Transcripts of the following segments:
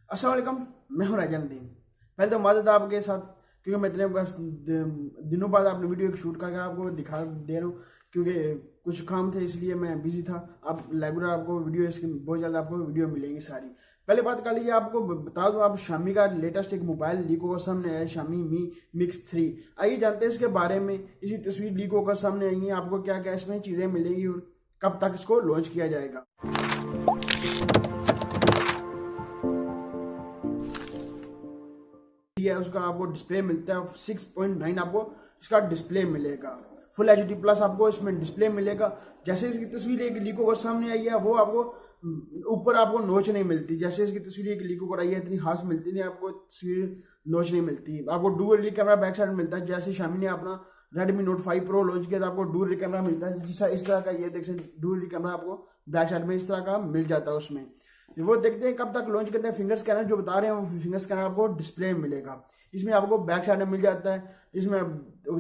अस्सलाम वालेकुम, मैं हूं राजा नदीम। पहले तो माजूद आपके साथ क्योंकि मैं इतने दिनों बाद आपने वीडियो एक शूट करके आपको दिखा दे रहा हूँ, क्योंकि कुछ काम थे इसलिए मैं बिजी था। अब रेगुलर आपको वीडियो इसकी बहुत जल्द आपको वीडियो मिलेंगी सारी। पहले बात कर लीजिए, आपको बता दूं, आप शामी का लेटेस्ट एक मोबाइल लीक होकर सामने आया है, शामी मी मिक्स 3। आइए जानते हैं इसके बारे में। इसी तस्वीर लीक होकर सामने आई है, आपको क्या क्या इसमें चीज़ें मिलेंगी और कब तक इसको लॉन्च किया जाएगा। है उसका आपको डिस्प्ले मिलता है 6.9, आपको इसका डिस्प्ले मिलेगा। फुल HD प्लस आपको इसमें डिस्प्ले मिलेगा। जैसे इसकी तस्वीर एक लीक होकर सामने आई है, वो आपको ऊपर आपको नोच नहीं मिलती। जैसे इसकी तस्वीर एक लीक होकर आई है, इतनी खास मिलती नहीं, आपको तस्वीर नोच नहीं मिलती। आपको डुअल कैमरा बैक साइड मिलता है। जैसे शामी ने अपना Redmi Note 5 Pro लॉन्च किया था, आपको डुअल कैमरा मिलता है। जिस इस तरह का ये देख सकते डुअल कैमरा आपको बैक साइड में इस तरह का मिल जाता है उसमें। वो देखते हैं कब तक लॉन्च करते हैं। फिंगर स्कैनर जो बता रहे हैं, वो फिंगर स्कैनर आपको डिस्प्ले में मिलेगा। इसमें आपको बैक साइड में मिल जाता है। इसमें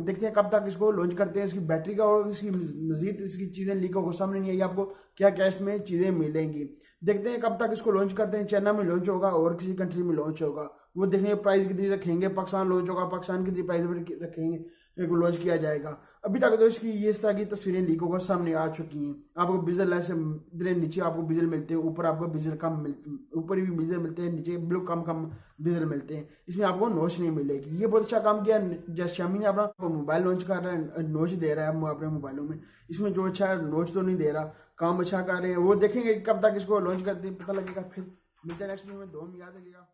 देखते हैं कब तक इसको लॉन्च करते हैं। इसकी बैटरी का और इसकी मजीद इसकी चीज़ें लीक होकर सामने नहीं आई, आपको क्या क्या इसमें चीज़ें मिलेंगी। देखते हैं कब तक इसको लॉन्च करते हैं। चाइना में लॉन्च होगा और किसी कंट्री में लॉन्च होगा, वो देखने प्राइस कितनी रखेंगे। पाकिस्तान लॉन्च होगा, पाकिस्तान कितनी प्राइस रखेंगे, लॉन्च किया जाएगा। अभी तक तो इसकी ये इस तरह की तस्वीरें लीक होकर सामने आ चुकी हैं। आपको बिजल ऐसे इतने नीचे आपको बिजल मिलते हैं, ऊपर आपको बिजल कम मिलते, ऊपर भी बिजल मिलते हैं, नीचे बिल्कुल कम कम बिजल मिलते हैं। इसमें आपको नोच नहीं मिलेगी। ये बहुत अच्छा काम किया जैसे शामी ने अपना मोबाइल लॉन्च कर रहा है, नोच दे रहा है अपने मोबाइलों में। इसमें जो अच्छा है नोच तो नहीं दे रहा, काम अच्छा कर रहे हैं। वो देखेंगे कब तक इसको लॉन्च करते हैं, पता लगेगा। फिर मिलते हैं नेक्स्ट वीडियो में। दो याद रखिएगा।